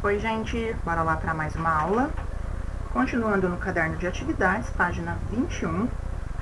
Oi, gente, bora lá para mais uma aula. Continuando no caderno de atividades, página 21,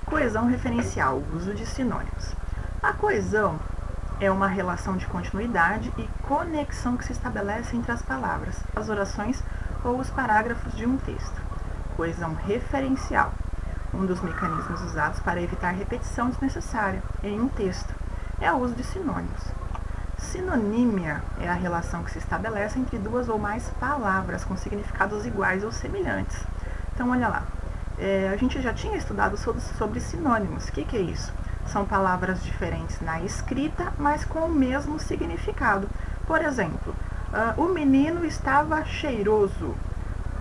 coesão referencial, uso de sinônimos. A coesão é uma relação de continuidade e conexão que se estabelece entre as palavras, as orações ou os parágrafos de um texto. Coesão referencial, um dos mecanismos usados para evitar repetição desnecessária em um texto, é o uso de sinônimos. Sinonímia é a relação que se estabelece entre duas ou mais palavras com significados iguais ou semelhantes. Então, olha lá, a gente já tinha estudado sobre sinônimos. O que é isso? São palavras diferentes na escrita, mas com o mesmo significado. Por exemplo, o menino estava cheiroso,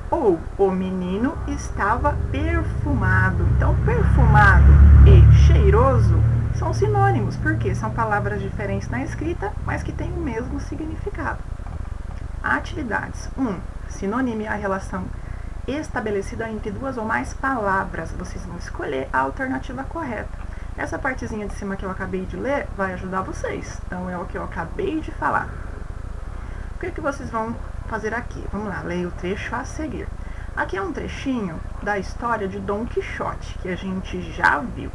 ou o menino estava perfumado. Então, perfumado e cheiroso são sinônimos, porque são palavras diferentes na escrita, mas que têm o mesmo significado. Atividades. 1. Sinonímia é a relação estabelecida entre duas ou mais palavras. Vocês vão escolher a alternativa correta. Essa partezinha de cima que eu acabei de ler vai ajudar vocês. Então, é o que eu acabei de falar. O que vocês vão fazer aqui? Vamos lá, leia o trecho a seguir. Aqui é um trechinho da história de Dom Quixote, que a gente já viu.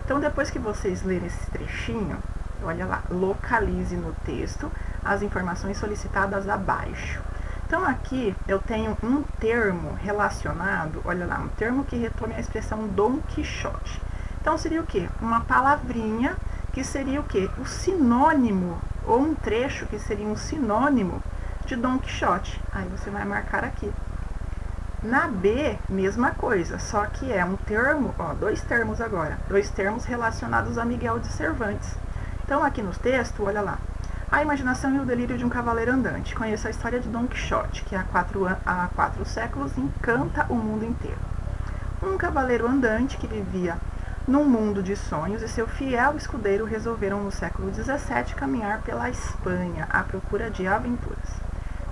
Então, depois que vocês lerem esse trechinho, olha lá, localize no texto as informações solicitadas abaixo. Então, aqui eu tenho um termo relacionado, olha lá, um termo que retome a expressão Dom Quixote. Então, seria o quê? Uma palavrinha que seria o quê? O sinônimo, ou um trecho que seria um sinônimo de Dom Quixote. Aí você vai marcar aqui. Na B, mesma coisa, só que é um termo, dois termos agora, dois termos relacionados a Miguel de Cervantes. Então, aqui no texto, olha lá, a imaginação e o delírio de um cavaleiro andante. Conheça a história de Dom Quixote, que há 4 séculos encanta o mundo inteiro. Um cavaleiro andante que vivia num mundo de sonhos e seu fiel escudeiro resolveram no século XVII caminhar pela Espanha à procura de aventuras.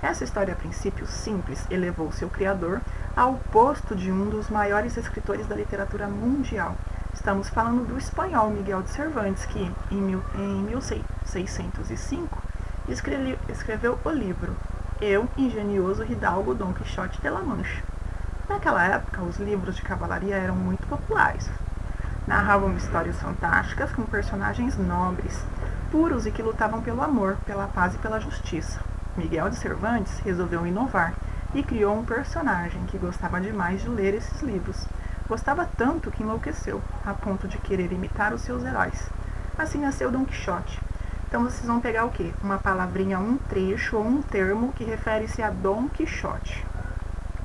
Essa história, a princípio simples, elevou seu criador ao posto de um dos maiores escritores da literatura mundial. Estamos falando do espanhol Miguel de Cervantes, que em 1605 escreveu o livro Eu, Engenioso Hidalgo Dom Quixote de la Mancha. Naquela época, os livros de cavalaria eram muito populares. Narravam histórias fantásticas com personagens nobres, puros e que lutavam pelo amor, pela paz e pela justiça. Miguel de Cervantes resolveu inovar e criou um personagem que gostava demais de ler esses livros. Gostava tanto que enlouqueceu, a ponto de querer imitar os seus heróis. Assim nasceu Dom Quixote. Então vocês vão pegar o quê? Uma palavrinha, um trecho ou um termo que refere-se a Dom Quixote.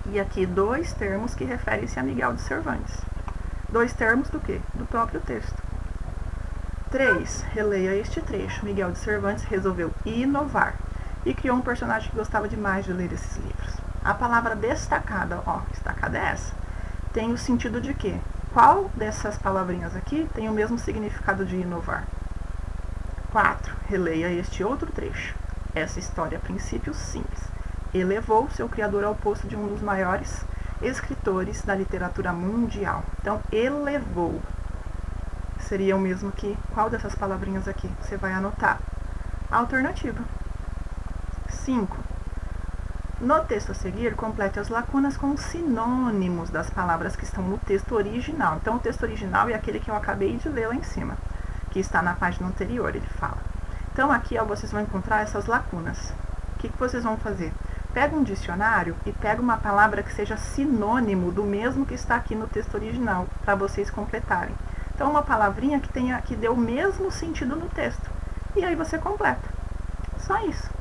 E aqui 2 termos que referem-se a Miguel de Cervantes. 2 termos do quê? Do próprio texto. 3. Releia este trecho. Miguel de Cervantes resolveu inovar e criou um personagem que gostava demais de ler esses livros. A palavra destacada, destacada é essa, tem o sentido de quê? Qual dessas palavrinhas aqui tem o mesmo significado de inovar? 4. Releia este outro trecho. Essa história, a princípio simples, elevou seu criador ao posto de um dos maiores escritores da literatura mundial. Então, elevou seria o mesmo que qual dessas palavrinhas aqui? Você vai anotar. A alternativa. 5. No texto a seguir, complete as lacunas com os sinônimos das palavras que estão no texto original. Então, o texto original é aquele que eu acabei de ler lá em cima, que está na página anterior, ele fala. Então, aqui vocês vão encontrar essas lacunas. O que vocês vão fazer? Pega um dicionário e pega uma palavra que seja sinônimo do mesmo que está aqui no texto original, para vocês completarem. Então, uma palavrinha que dê o mesmo sentido no texto. E aí você completa. Só isso.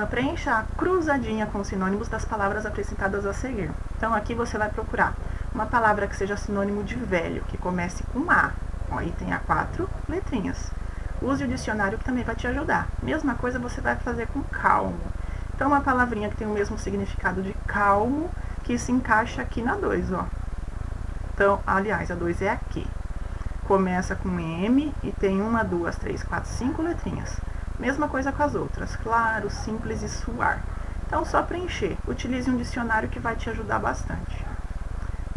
Preencha a cruzadinha com os sinônimos das palavras apresentadas a seguir. Então, aqui você vai procurar uma palavra que seja sinônimo de velho, que comece com A. Aí tem a 4 letrinhas. Use o dicionário que também vai te ajudar. Mesma coisa você vai fazer com calmo. Então, uma palavrinha que tem o mesmo significado de calmo, que se encaixa aqui na 2, Então, aliás, a 2 é aqui. Começa com M e tem 1, 2, 3, 4, 5 letrinhas. Mesma coisa com as outras, claro, simples e suar. Então, só preencher. Utilize um dicionário que vai te ajudar bastante.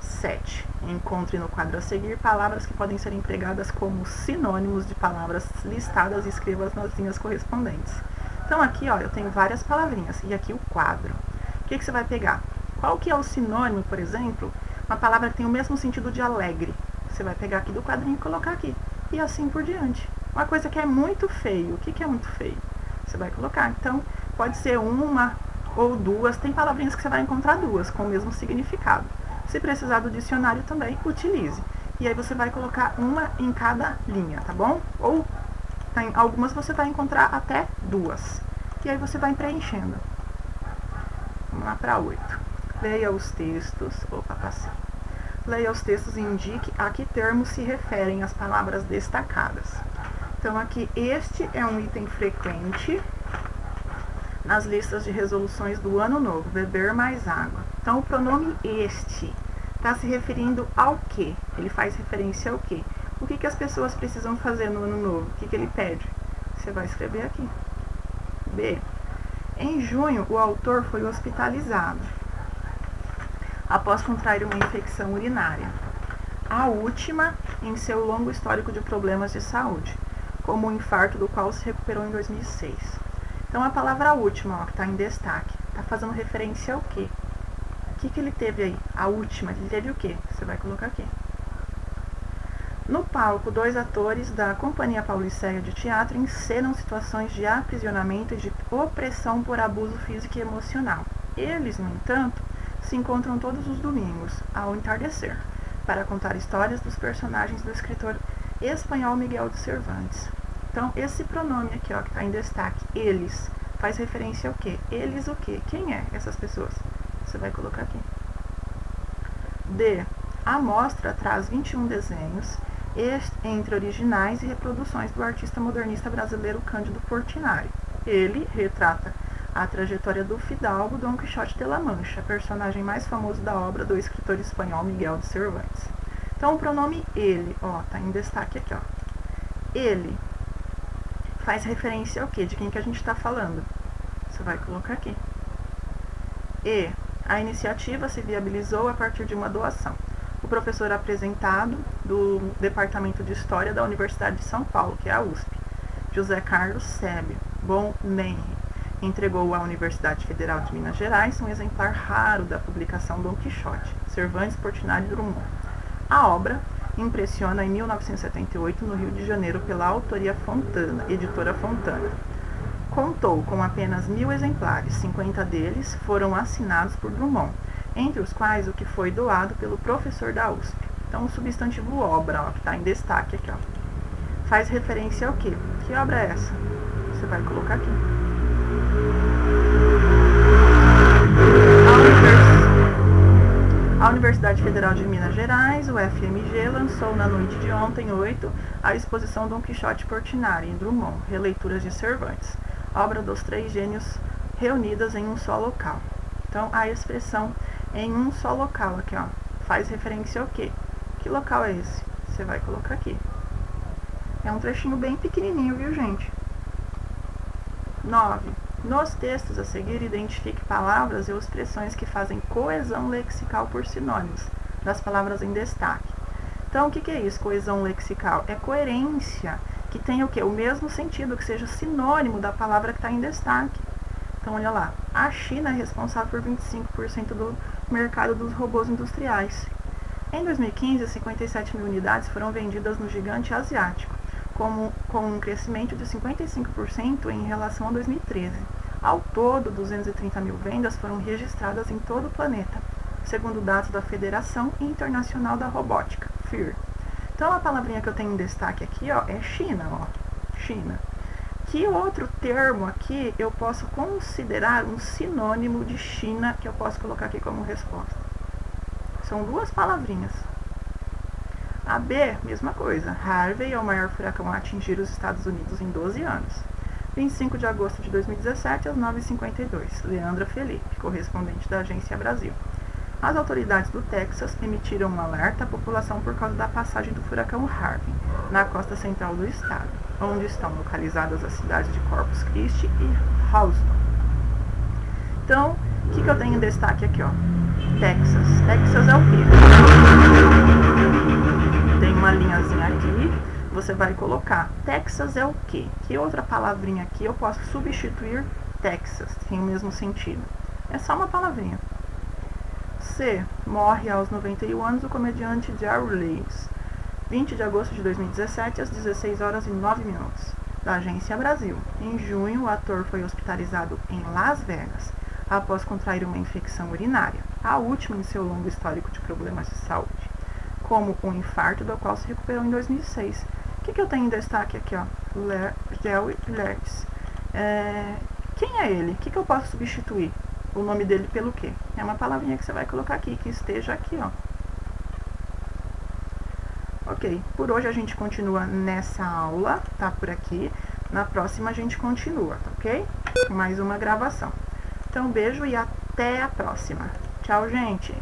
7. Encontre no quadro a seguir palavras que podem ser empregadas como sinônimos de palavras listadas e escreva nas linhas correspondentes. Então aqui, ó, eu tenho várias palavrinhas e aqui o quadro. O que você vai pegar? Qual que é o sinônimo, por exemplo, uma palavra que tem o mesmo sentido de alegre? Você vai pegar aqui do quadrinho e colocar aqui. E assim por diante. Uma coisa que é muito feio. O que é muito feio? Você vai colocar. Então, pode ser uma ou duas. Tem palavrinhas que você vai encontrar duas com o mesmo significado. Se precisar do dicionário também, utilize. E aí você vai colocar uma em cada linha, tá bom? Ou em algumas você vai encontrar até duas. E aí você vai preenchendo. Vamos lá para 8. Leia os textos. Opa, passei. Leia os textos e indique a que termos se referem as palavras destacadas. Então, aqui, este é um item frequente nas listas de resoluções do ano novo, beber mais água. Então, o pronome este está se referindo ao quê? Ele faz referência ao quê? O que as pessoas precisam fazer no ano novo? O que ele pede? Você vai escrever aqui. B. Em junho, o autor foi hospitalizado após contrair uma infecção urinária. A última em seu longo histórico de problemas de saúde, como o infarto do qual se recuperou em 2006. Então, a palavra última, ó, que está em destaque, está fazendo referência ao quê? O que ele teve aí? A última, ele teve o quê? Você vai colocar aqui. No palco, 2 atores da Companhia Pauliceia de Teatro encenam situações de aprisionamento e de opressão por abuso físico e emocional. Eles, no entanto, se encontram todos os domingos, ao entardecer, para contar histórias dos personagens do escritor espanhol Miguel de Cervantes. Então, esse pronome aqui, ó, que está em destaque, eles, faz referência ao quê? Eles o quê? Quem é essas pessoas? Você vai colocar aqui. D. A mostra traz 21 desenhos, entre originais e reproduções do artista modernista brasileiro Cândido Portinari. Ele retrata a trajetória do fidalgo Dom Quixote de la Mancha, personagem mais famoso da obra do escritor espanhol Miguel de Cervantes. Então, o pronome ele, ó, tá em destaque aqui, ó. Ele faz referência ao quê? De quem que a gente está falando? Você vai colocar aqui. E. A iniciativa se viabilizou a partir de uma doação. O professor apresentado do Departamento de História da Universidade de São Paulo, que é a USP, José Carlos Sébio Bonmenri, entregou à Universidade Federal de Minas Gerais um exemplar raro da publicação Dom Quixote, Cervantes, Portinari e Drummond. A obra impressiona em 1978 no Rio de Janeiro pela autoria Fontana, editora Fontana. Contou com apenas 1000 exemplares, 50 deles foram assinados por Drummond, entre os quais o que foi doado pelo professor da USP. Então, o substantivo obra, ó, que está em destaque aqui, ó, faz referência ao quê? Que obra é essa? Você vai colocar aqui. A Universidade Federal de Minas Gerais, o FMG, lançou na noite de ontem, 8, a exposição Dom Quixote Portinari, em Drummond, releituras de Cervantes, obra dos 3 gênios reunidas em um só local. Então, a expressão em um só local aqui, ó, faz referência ao quê? Que local é esse? Você vai colocar aqui. É um trechinho bem pequenininho, viu, gente? 9. Nos textos a seguir, identifique palavras ou expressões que fazem coesão lexical por sinônimos das palavras em destaque. Então, o que é isso, coesão lexical? É coerência, que tenha o quê? O mesmo sentido, que seja sinônimo da palavra que está em destaque. Então, olha lá. A China é responsável por 25% do mercado dos robôs industriais. Em 2015, 57 mil unidades foram vendidas no gigante asiático, com um crescimento de 55% em relação a 2013. Ao todo, 230 mil vendas foram registradas em todo o planeta, segundo dados da Federação Internacional da Robótica, FIR. Então, a palavrinha que eu tenho em destaque aqui, ó, é China, ó, China. Que outro termo aqui eu posso considerar um sinônimo de China que eu posso colocar aqui como resposta? São 2 palavrinhas. A B, mesma coisa. Harvey é o maior furacão a atingir os Estados Unidos em 12 anos. 25 de agosto de 2017, às 9h52. Leandra Felipe, correspondente da Agência Brasil. As autoridades do Texas emitiram um alerta à população por causa da passagem do furacão Harvey na costa central do estado, onde estão localizadas as cidades de Corpus Christi e Houston. Então, o que eu tenho em destaque aqui, ó? Texas. Texas é o quê? Tem uma linhazinha aqui, você vai colocar Texas é o quê? Que outra palavrinha aqui eu posso substituir Texas? Tem o mesmo sentido. É só uma palavrinha. C. Morre aos 91 anos o comediante Jerry Lewis. 20 de agosto de 2017, às 16 horas e 9 minutos. Da Agência Brasil. Em junho, o ator foi hospitalizado em Las Vegas após contrair uma infecção urinária, a última em seu longo histórico de problemas de saúde, como um infarto do qual se recuperou em 2006. O que eu tenho em destaque aqui? Jerry Lewis. Quem é ele? O que eu posso substituir o nome dele pelo quê? É uma palavrinha que você vai colocar aqui, que esteja aqui, ó. Ok, por hoje a gente continua nessa aula, tá por aqui. Na próxima a gente continua, tá ok? Mais uma gravação. Então, beijo e até a próxima. Tchau, gente!